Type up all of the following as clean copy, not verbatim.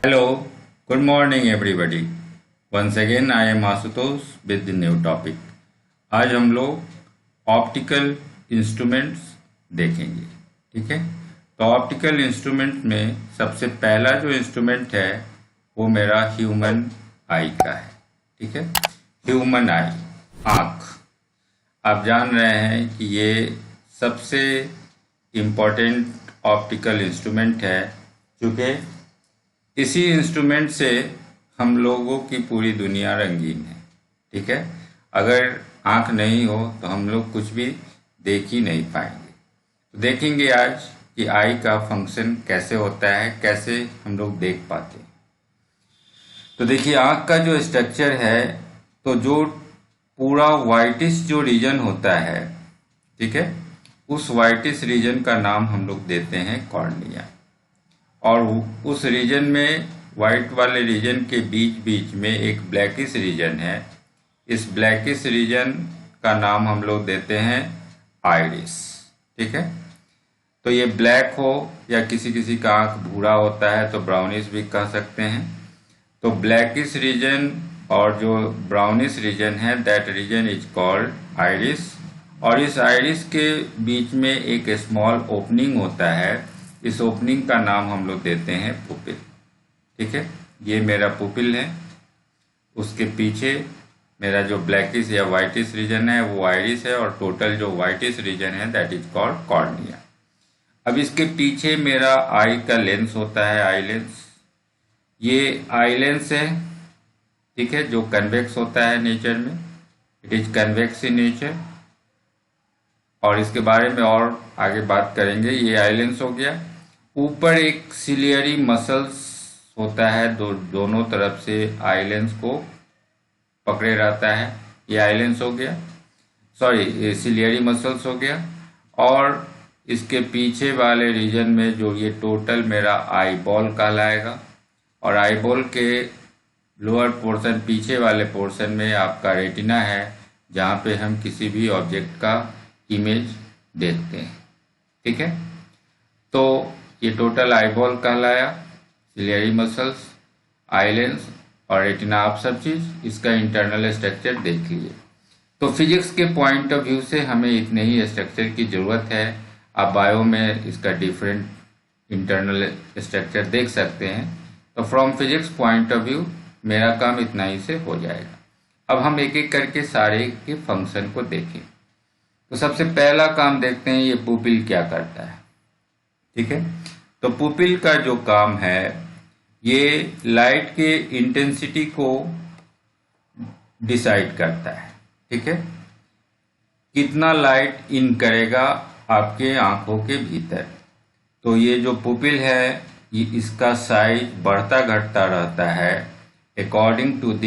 Hello, good morning everybody. Once again I am Ashutosh with the new topic. आज हम लोग optical instruments देखेंगे, ठीक है। तो ऑप्टिकल इंस्ट्रूमेंट में सबसे पहला जो इंस्ट्रूमेंट है वो मेरा ह्यूमन आई का है, ठीक है। ह्यूमन आई, आँख। आप जान रहे हैं कि ये सबसे इम्पोर्टेंट ऑप्टिकल इंस्ट्रूमेंट है, क्योंकि इसी इंस्ट्रूमेंट से हम लोगों की पूरी दुनिया रंगीन है, ठीक है। अगर आँख नहीं हो तो हम लोग कुछ भी देख ही नहीं पाएंगे। तो देखेंगे आज कि आई का फंक्शन कैसे होता है, कैसे हम लोग देख पाते हैं। तो देखिए, आँख का जो स्ट्रक्चर है, तो जो पूरा वाइटिश जो रीजन होता है, ठीक है, उस वाइटिश रीजन का नाम हम लोग देते हैं कॉर्निया। और उस रीजन में, वाइट वाले रीजन के बीच बीच में एक ब्लैकिश रीजन है। इस ब्लैकिश रीजन का नाम हम लोग देते हैं आइरिस, ठीक है। तो ये ब्लैक हो या किसी किसी का आँख भूरा होता है तो ब्राउनिश भी कह सकते हैं। तो ब्लैकिश रीजन और जो ब्राउनिश रीजन है, that region is called iris. और इस आइरिस के बीच में एक स्मॉल ओपनिंग होता है। इस ओपनिंग का नाम हम लोग देते हैं पुपिल, ठीक है। ये मेरा पुपिल है, उसके पीछे मेरा जो ब्लैकिश या वाइटिश रीजन है वो आइरिस है, और टोटल जो वाइटिश रीजन है दैट इज कॉल्ड कॉर्निया। अब इसके पीछे मेरा आई का लेंस होता है, आई लेंस। ये आई लेंस है, ठीक है, जो कन्वेक्स होता है नेचर में। It is convex in nature, और इसके बारे में और आगे बात करेंगे। ये आई लेंस हो गया। ऊपर एक सिलियरी मसल्स होता है, दोनों तरफ से आई लेंस को पकड़े रहता है। ये आई लेंस हो गया, सॉरी सिलियरी मसल्स हो गया। और इसके पीछे वाले रीजन में जो ये टोटल मेरा आई बॉल कहलाएगा। और आई बॉल के लोअर पोर्शन, पीछे वाले पोर्शन में आपका रेटिना है, जहाँ पे हम किसी भी ऑब्जेक्ट का इमेज देखते हैं, ठीक है। तो ये टोटल आई बॉल कहलाया, सिलियरी मसल्स, आई लेंस और रेटिना, आप सब चीज़ इसका इंटरनल स्ट्रक्चर देख लीजिए। तो फिजिक्स के पॉइंट ऑफ व्यू से हमें इतने ही स्ट्रक्चर की ज़रूरत है। आप बायो में इसका डिफरेंट इंटरनल स्ट्रक्चर देख सकते हैं। तो from physics point of view मेरा काम इतना ही से हो जाएगा। अब हम एक एक करके सारे के फंक्शन को देखें। तो सबसे पहला काम देखते हैं, ये पुपिल क्या करता है, ठीक है। तो पुपिल का जो काम है, ये लाइट के इंटेंसिटी को डिसाइड करता है, ठीक है। कितना लाइट इन करेगा आपके आंखों के भीतर। तो ये जो पुपिल है, ये इसका साइज बढ़ता घटता रहता है according to the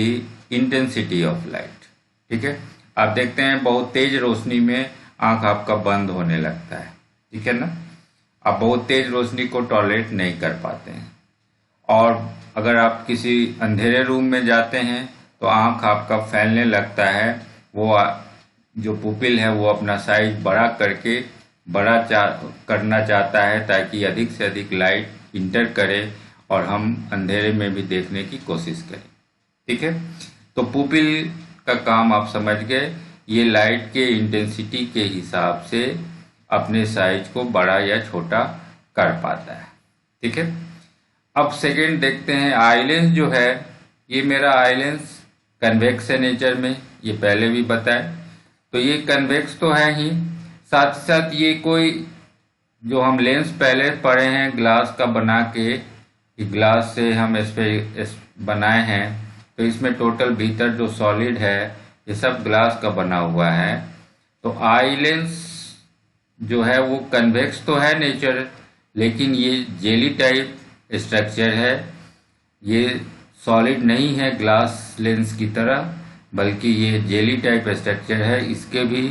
intensity of light, ठीक है। आप देखते हैं बहुत तेज रोशनी में आंख आपका बंद होने लगता है, ठीक है ना। आप बहुत तेज रोशनी को टॉलरेट नहीं कर पाते हैं। और अगर आप किसी अंधेरे रूम में जाते हैं तो आंख आपका फैलने लगता है। वो जो पुपिल है वो अपना साइज बड़ा करके करना चाहता है, ताकि अधिक से अधिक लाइट इंटर करे और हम अंधेरे में भी देखने की कोशिश करें, ठीक है। तो पुपिल का काम आप समझ गए, ये लाइट के इंटेंसिटी के हिसाब से अपने साइज को बड़ा या छोटा कर पाता है, ठीक है। अब सेकेंड देखते हैं, आई लेंस जो है, ये मेरा आई लेंस कन्वेक्स है नेचर में, ये पहले भी बताए। तो ये कन्वेक्स तो है ही, साथ साथ ये कोई जो हम लेंस पहले पढ़े हैं ग्लास का बना के, ग्लास से हम इस पे बनाए हैं, तो इसमें टोटल भीतर जो सॉलिड है ये सब ग्लास का बना हुआ है। तो आई लेंस जो है वो कन्वेक्स तो है नेचर, लेकिन ये जेली टाइप स्ट्रक्चर है। ये सॉलिड नहीं है ग्लास लेंस की तरह, बल्कि ये जेली टाइप स्ट्रक्चर है। इसके भी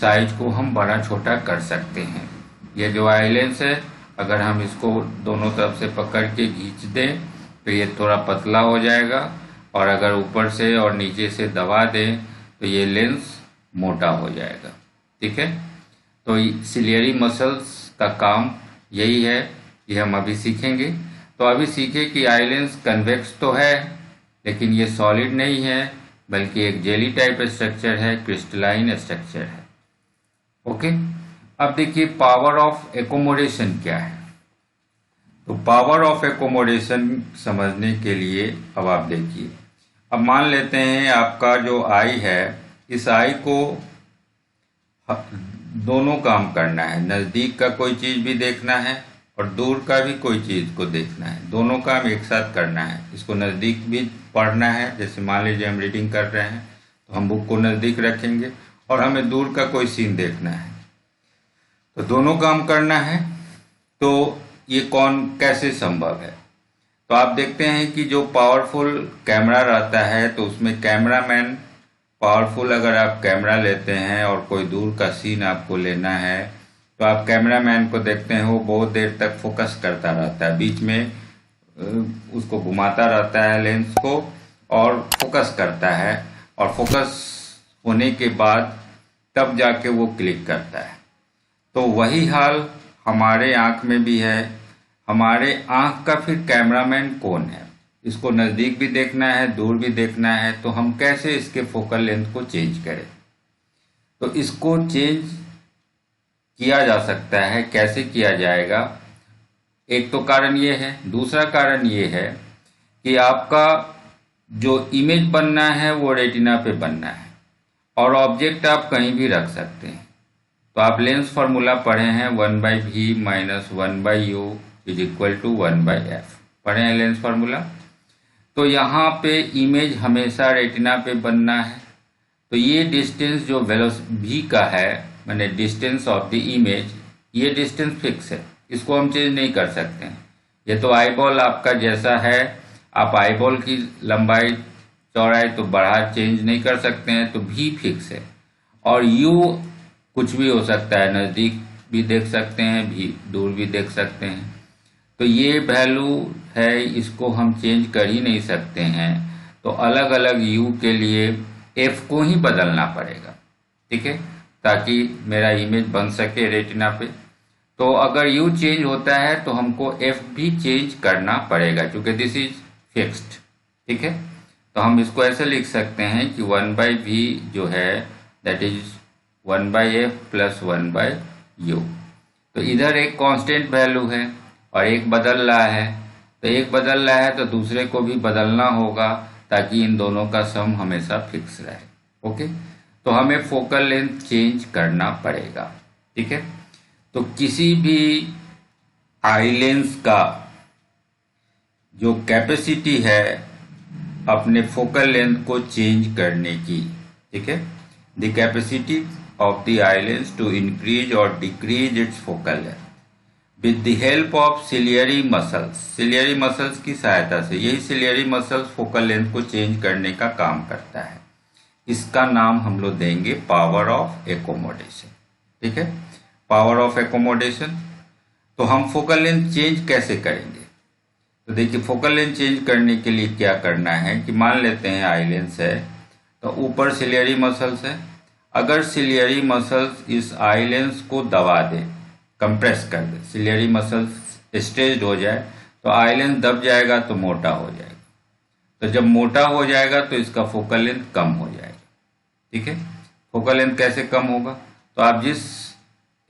साइज को हम बड़ा छोटा कर सकते हैं। ये जो आई लेंस है, अगर हम इसको दोनों तरफ से पकड़ के खींच दें तो ये थोड़ा पतला हो जाएगा, और अगर ऊपर से और नीचे से दबा दें तो ये लेंस मोटा हो जाएगा, ठीक है। तो सिलियरी मसल्स का काम यही है, ये हम अभी सीखेंगे। तो अभी सीखे कि आई लेंस कन्वेक्स तो है, लेकिन ये सॉलिड नहीं है, बल्कि एक जेली टाइप स्ट्रक्चर है, क्रिस्टलाइन स्ट्रक्चर है। ओके, अब देखिए पावर ऑफ एकोमोडेशन क्या है। तो पावर ऑफ एकोमोडेशन समझने के लिए अब आप देखिए, अब मान लेते हैं आपका जो आई है, इस आई को दोनों काम करना है, नज़दीक का कोई चीज़ भी देखना है और दूर का भी कोई चीज़ को देखना है, दोनों काम एक साथ करना है। इसको नज़दीक भी पढ़ना है, जैसे मान लीजिए हम रीडिंग कर रहे हैं तो हम बुक को नज़दीक रखेंगे, और हमें दूर का कोई सीन देखना है, तो दोनों काम करना है। तो ये कैसे संभव है? तो आप देखते हैं कि जो पावरफुल कैमरा रहता है तो उसमें कैमरामैन पावरफुल, अगर आप कैमरा लेते हैं और कोई दूर का सीन आपको लेना है तो आप कैमरामैन को देखते हैं वो बहुत देर तक फोकस करता रहता है, बीच में उसको घुमाता रहता है लेंस को और फोकस करता है, और फोकस होने के बाद तब जाके वो क्लिक करता है। तो वही हाल हमारे आँख में भी है। हमारे आँख का फिर कैमरामैन कौन है? इसको नज़दीक भी देखना है, दूर भी देखना है, तो हम कैसे इसके फोकल लेंथ को चेंज करें? तो इसको चेंज किया जा सकता है। कैसे किया जाएगा? एक तो कारण ये है, दूसरा कारण ये है कि आपका जो इमेज बनना है वो रेटिना पे बनना है, और ऑब्जेक्ट आप कहीं भी रख सकते हैं। तो आप लेंस फार्मूला पढ़े हैं, 1/v minus 1/u is equal to 1/f, पढ़े हैं लेंस फार्मूला। तो यहाँ पे इमेज हमेशा रेटिना पे बनना है। तो ये डिस्टेंस जो v का है, माने डिस्टेंस ऑफ द इमेज, ये डिस्टेंस फिक्स है, इसको हम चेंज नहीं कर सकते हैं। ये तो आईबॉल आपका जैसा है, आप आईबॉल की लंबाई चौड़ाई तो बढ़ा चेंज नहीं कर सकते हैं, तो v फिक्स है। और u कुछ भी हो सकता है, नज़दीक भी देख सकते हैं, भी दूर भी देख सकते हैं। तो ये वैल्यू है, इसको हम चेंज कर ही नहीं सकते हैं। तो अलग अलग u के लिए f को ही बदलना पड़ेगा, ठीक है, ताकि मेरा इमेज बन सके रेटिना पे। तो अगर u चेंज होता है तो हमको f भी चेंज करना पड़ेगा, क्योंकि दिस इज फिक्स्ड, ठीक है। तो हम इसको ऐसे लिख सकते हैं कि 1/v जो है that is 1/f plus 1/u। तो इधर एक कांस्टेंट वैल्यू है और एक बदल रहा है, तो एक बदल रहा है तो दूसरे को भी बदलना होगा, ताकि इन दोनों का सम हमेशा फिक्स रहे। ओके, तो हमें फोकल लेंथ चेंज करना पड़ेगा, ठीक है। तो किसी भी आई लेंस का जो कैपेसिटी है अपने फोकल लेंथ को चेंज करने की, ठीक है, the capacity of the eye lens to increase or decrease its focal length with the help of ciliary muscles। ciliary muscles की सहायता से, यही ciliary muscles focal length को चेंज करने का काम करता है। इसका नाम हम लोग देंगे पावर ऑफ एकोमोडेशन, ठीक है, पावर ऑफ एकोमोडेशन। तो हम फोकल लेंथ चेंज कैसे करेंगे? तो देखिए, फोकल लेंथ चेंज करने के लिए क्या करना है कि मान लेते हैं आई लेंस है, तो ऊपर सिलियरी मसल्स है। अगर सिलियरी मसल्स इस आई लेंस को दबा दे, कंप्रेस कर दे, सिलियरी मसल्स स्ट्रेच्ड हो जाए, तो आई लेंस दब जाएगा तो मोटा हो जाएगा। तो जब मोटा हो जाएगा तो इसका फोकल लेंथ कम हो जाएगा, ठीक है। फोकल लेंथ कैसे कम होगा? तो आप जिस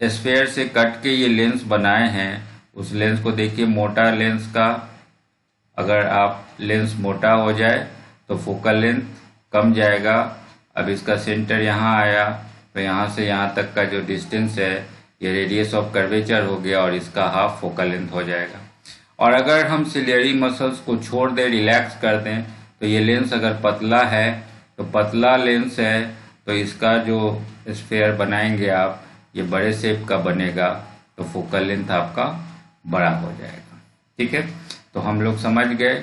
स्फेयर से कट के ये लेंस बनाए हैं उस लेंस को देखिए, मोटा लेंस का अगर आप लेंस मोटा हो जाए तो फोकल लेंथ कम जाएगा। अब इसका सेंटर यहाँ आया तो यहाँ से यहाँ तक का जो डिस्टेंस है ये रेडियस ऑफ कर्वेचर हो गया और इसका हाफ फोकल लेंथ हो जाएगा। और अगर हम सिलियरी मसल्स को छोड़ दें, रिलैक्स कर दें, तो ये लेंस अगर पतला है तो पतला लेंस है तो इसका जो स्फेयर बनाएंगे आप, ये बड़े शेप का बनेगा, तो फोकल लेंथ आपका बड़ा हो जाएगा, ठीक है। तो हम लोग समझ गए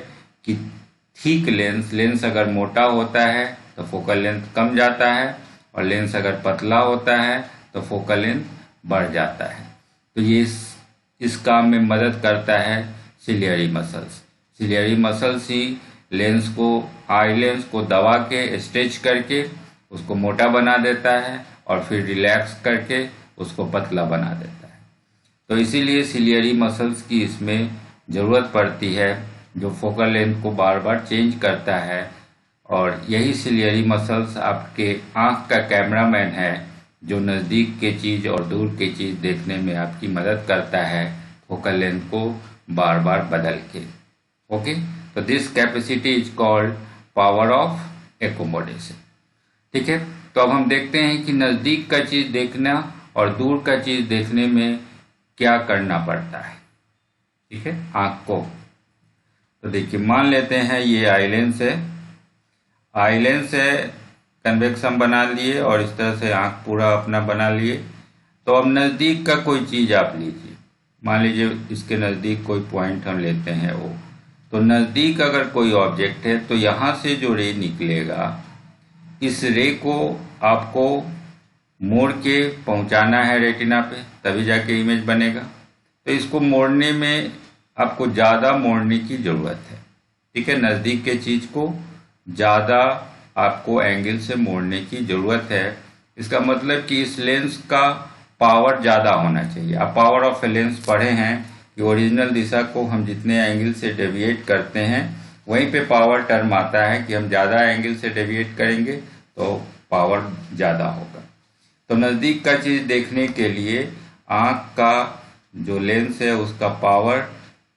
कि थिक लेंस अगर मोटा होता है तो फोकल लेंथ कम जाता है, और लेंस अगर पतला होता है तो फोकल लेंथ बढ़ जाता है। तो ये इस काम में मदद करता है सिलियरी मसल्स। सिलियरी मसल्स ही लेंस को, आई लेंस को दबा के स्ट्रेच करके उसको मोटा बना देता है और फिर रिलैक्स करके उसको पतला बना देता है। तो इसीलिए सिलियरी मसल्स की इसमें ज़रूरत पड़ती है, जो फोकल लेंथ को बार बार चेंज करता है। और यही सिलियरी मसल्स आपके आँख का कैमरामैन है, जो नज़दीक के चीज़ और दूर की चीज़ देखने में आपकी मदद करता है फोकल लेंथ को बार बार बदल के। ओके, तो this capacity is called power of accommodation. ठीक है, तो अब हम देखते हैं कि नज़दीक का चीज़ देखना और दूर का चीज़ देखने में क्या करना पड़ता है। ठीक है, आँख को। तो देखिए, मान लेते हैं ये आई लेंस है, आई लेंस है, कन्वेक्शन बना लिए और इस तरह से आँख पूरा अपना बना लिए। तो अब नज़दीक का कोई चीज़ आप लीजिए, मान लीजिए इसके नज़दीक कोई पॉइंट हम लेते हैं वो। तो नज़दीक अगर कोई ऑब्जेक्ट है तो यहाँ से जो रे निकलेगा, इस रे को आपको मोड़ के पहुँचाना है रेटिना पे, तभी जाके इमेज बनेगा। तो इसको मोड़ने में आपको ज़्यादा मोड़ने की ज़रूरत है। ठीक है, नज़दीक के चीज़ को ज़्यादा आपको एंगल से मोड़ने की ज़रूरत है। इसका मतलब कि इस लेंस का पावर ज़्यादा होना चाहिए। आप पावर ऑफ ए लेंस पढ़े हैं कि ओरिजिनल दिशा को हम जितने एंगल से डेविएट करते हैं, वहीं पे पावर टर्म आता है कि हम ज़्यादा एंगल से डेविएट करेंगे तो पावर ज़्यादा होगा। तो नज़दीक का चीज़ देखने के लिए आँख का जो लेंस है उसका पावर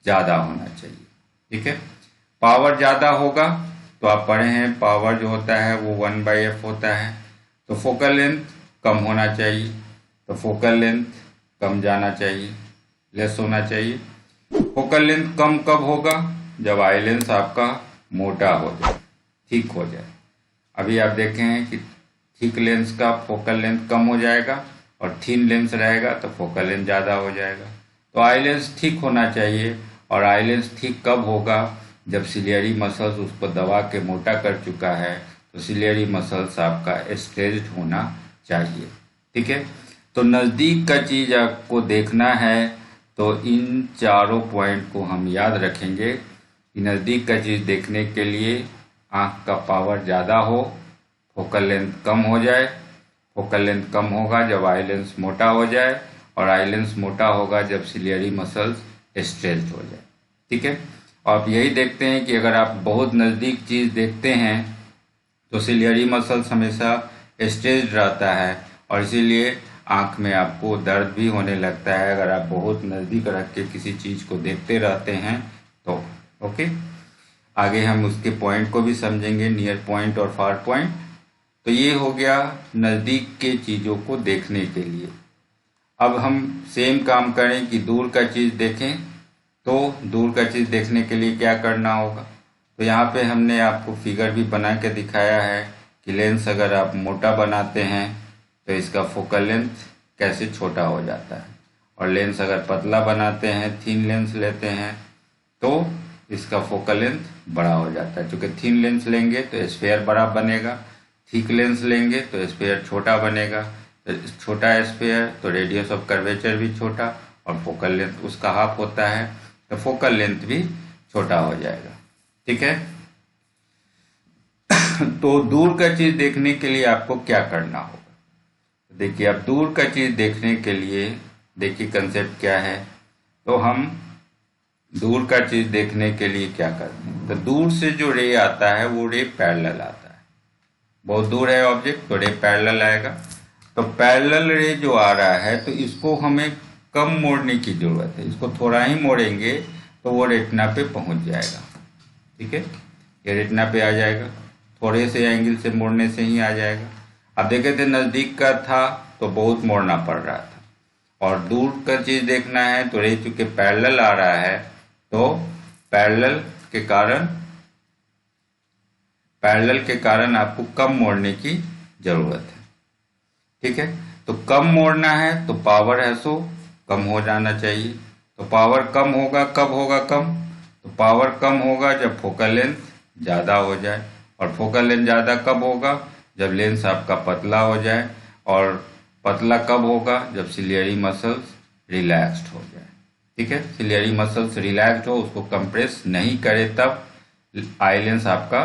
ज़्यादा होना चाहिए। ठीक है, पावर ज़्यादा होगा तो आप पढ़े हैं पावर जो होता है वो 1/f होता है। तो फोकल लेंथ कम होना चाहिए, तो फोकल लेंथ कम जाना चाहिए, लेस होना चाहिए। फोकल लेंथ कम कब होगा? जब आई लेंस आपका मोटा हो जाए, थिक हो जाए। अभी आप देखें हैं कि थिक लेंस का फोकल लेंथ कम हो जाएगा और थिन लेंस रहेगा तो फोकल लेंथ ज़्यादा हो जाएगा। तो आई लेंस थिक होना चाहिए। और आई लेंस थिक कब होगा? जब सिलियरी मसल्स उसको दबा के मोटा कर चुका है, तो सिलियरी मसल्स आपका स्ट्रेच्ड होना चाहिए। ठीक है, तो नज़दीक का चीज़ आपको देखना है तो इन चारों पॉइंट को हम याद रखेंगे कि नज़दीक का चीज़ देखने के लिए आँख का पावर ज़्यादा हो, फोकल लेंथ कम हो जाए। फोकल लेंथ कम होगा जब आई लेंस मोटा हो जाए, और आई लेंस मोटा होगा जब सिलियरी मसल्स स्ट्रेच्ड हो जाए। ठीक है, आप यही देखते हैं कि अगर आप बहुत नज़दीक चीज़ देखते हैं तो सिलियरी मसल्स हमेशा स्ट्रेच्ड रहता है, और इसीलिए आँख में आपको दर्द भी होने लगता है अगर आप बहुत नज़दीक रख के किसी चीज़ को देखते रहते हैं तो। ओके, आगे हम उसके पॉइंट को भी समझेंगे, नियर पॉइंट और फार पॉइंट। तो ये हो गया नज़दीक के चीज़ों को देखने के लिए। अब हम सेम काम करें कि दूर का चीज़ देखें, तो दूर का चीज़ देखने के लिए क्या करना होगा? तो यहाँ पे हमने आपको फिगर भी बना के दिखाया है कि लेंस अगर आप मोटा बनाते हैं तो इसका फोकल लेंथ कैसे छोटा हो जाता है, और लेंस अगर पतला बनाते हैं, थिन लेंस लेते हैं, तो इसका फोकल लेंथ बड़ा हो जाता है। क्योंकि थिन लेंस लेंगे तो स्फेयर बड़ा बनेगा, थिक लेंस लेंगे तो स्फेयर छोटा बनेगा। तो छोटा स्फेयर तो रेडियस ऑफ कर्वेचर भी छोटा, और फोकल लेंथ उसका हाफ होता है, तो फोकल लेंथ भी छोटा हो जाएगा। ठीक है, तो दूर का चीज़ देखने के लिए आपको क्या करना होगा? देखिए, अब दूर का चीज़ देखने के लिए देखिए कंसेप्ट क्या है। तो हम दूर का चीज़ देखने के लिए क्या करते हैं? तो दूर से जो रे आता है वो रे पैरेलल आता है। बहुत दूर है ऑब्जेक्ट तो रे पैरेलल आएगा। तो पैरेलल रे जो आ रहा है तो इसको हमें कम मोड़ने की ज़रूरत है। इसको थोड़ा ही मोड़ेंगे तो वो रेटिना पे पहुंच जाएगा। ठीक है, ये रेटिना पे आ जाएगा, थोड़े से एंगल से मोड़ने से ही आ जाएगा। अब देखे थे नज़दीक का था तो बहुत मोड़ना पड़ रहा था, और दूर का चीज़ देखना है तो रे चूँकि पैरेलल आ रहा है तो पैरेलल के कारण आपको कम मोड़ने की ज़रूरत है। ठीक है, तो कम मोड़ना है तो पावर है सो कम हो जाना चाहिए। तो पावर कम होगा कब होगा कम? तो पावर कम होगा जब फोकल लेंथ ज़्यादा हो जाए, और फोकल लेंथ ज़्यादा कब होगा? जब लेंस आपका पतला हो जाए, और पतला कब होगा? जब सिलियरी मसल्स रिलैक्स्ड हो जाए। ठीक है, सिलियरी मसल्स रिलैक्स्ड हो, उसको कंप्रेस नहीं करे, तब आई लेंस आपका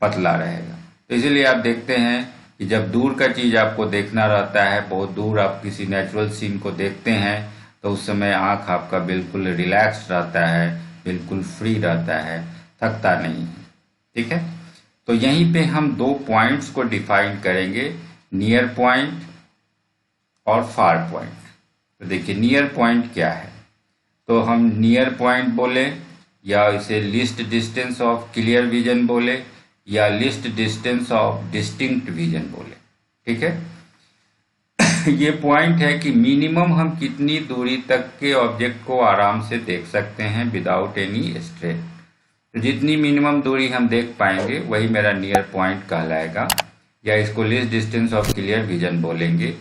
पतला रहेगा। तो इसीलिए आप देखते हैं कि जब दूर का चीज़ आपको देखना रहता है, बहुत दूर आप किसी नेचुरल सीन को देखते हैं, तो उस समय आँख आपका बिल्कुल रिलैक्स रहता है, बिल्कुल फ्री रहता है, थकता नहीं है। ठीक है, तो यहीं पे हम दो पॉइंट्स को डिफाइन करेंगे, नियर पॉइंट और फार पॉइंट। तो देखिए नियर पॉइंट क्या है, तो हम नियर पॉइंट बोले या इसे least distance of clear vision बोले या least distance of distinct vision बोले। ठीक है ये पॉइंट है कि मिनिमम हम कितनी दूरी तक के ऑब्जेक्ट को आराम से देख सकते हैं विदाउट एनी स्ट्रेन। तो जितनी मिनिमम दूरी हम देख पाएंगे वही मेरा नियर पॉइंट कहलाएगा, या इसको least distance of clear vision बोलेंगे।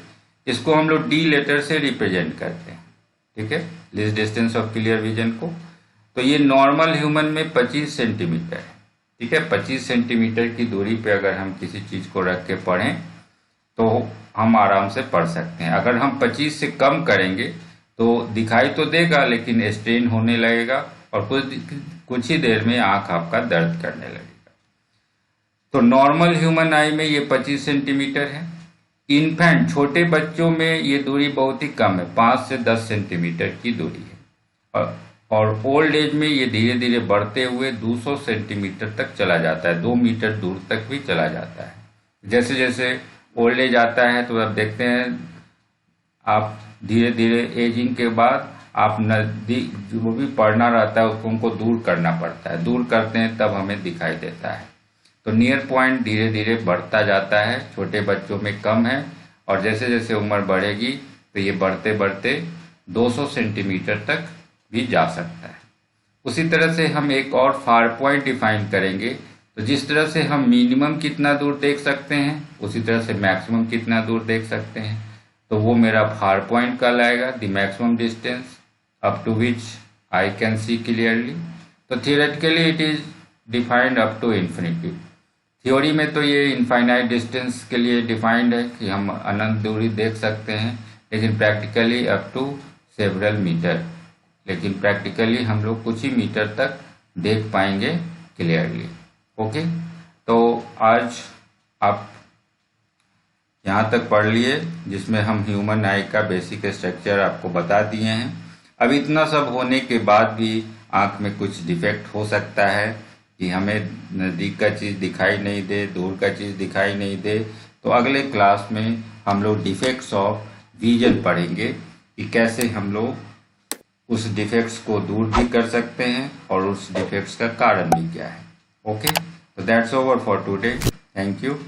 इसको हम लोग डी लेटर से रिप्रेजेंट करते हैं। ठीक है, least distance of clear vision को। तो ये नॉर्मल ह्यूमन में 25 सेंटीमीटर है। ठीक है, 25 सेंटीमीटर की दूरी पे अगर हम किसी चीज़ को रख के पढ़ें तो हम आराम से पढ़ सकते हैं। अगर हम 25 से कम करेंगे तो दिखाई तो देगा लेकिन स्ट्रेन होने लगेगा और कुछ ही देर में आँख आपका दर्द करने लगेगा। तो नॉर्मल ह्यूमन आई में ये 25 सेंटीमीटर है। इन्फेंट छोटे बच्चों में ये दूरी बहुत ही कम है, 5 से 10 सेंटीमीटर की दूरी है। और ओल्ड एज में ये धीरे धीरे बढ़ते हुए 200 सेंटीमीटर तक चला जाता है, 2 मीटर दूर तक भी चला जाता है। जैसे जैसे ओल्ड एज आता है तो अब देखते हैं आप धीरे धीरे एजिंग के बाद आप नजदीक जो भी पढ़ना रहता है उसको उनको दूर करना पड़ता है, दूर करते हैं तब हमें दिखाई देता है। तो नियर पॉइंट धीरे धीरे बढ़ता जाता है, छोटे बच्चों में कम है और जैसे जैसे उम्र बढ़ेगी तो ये बढ़ते बढ़ते 200 सेंटीमीटर तक भी जा सकता है। उसी तरह से हम एक और फार पॉइंट डिफाइन करेंगे। तो जिस तरह से हम मिनिमम कितना दूर देख सकते हैं उसी तरह से मैक्सिमम कितना दूर देख सकते हैं, तो वो मेरा फार पॉइंट कहलाएगा, the maximum distance up to which I can see clearly. तो theoretically it is defined up to infinity. Theory में तो ये इनफाइनाइट डिस्टेंस के लिए डिफाइंड है कि हम अनंत दूरी देख सकते हैं, लेकिन practically up to several metre, लेकिन प्रैक्टिकली हम लोग कुछ ही मीटर तक देख पाएंगे क्लियरली। ओके, तो आज आप यहाँ तक पढ़ लिए जिसमें हम ह्यूमन आई का बेसिक स्ट्रक्चर आपको बता दिए हैं। अब इतना सब होने के बाद भी आँख में कुछ डिफेक्ट हो सकता है कि हमें नज़दीक का चीज़ दिखाई नहीं दे, दूर का चीज़ दिखाई नहीं दे। तो अगले क्लास में हम लोग डिफेक्ट्स ऑफ विजन पढ़ेंगे कि कैसे हम लोग उस डिफेक्ट्स को दूर भी कर सकते हैं और उस डिफेक्ट्स का कारण भी क्या है। ओके, तो that's over for today. Thank you.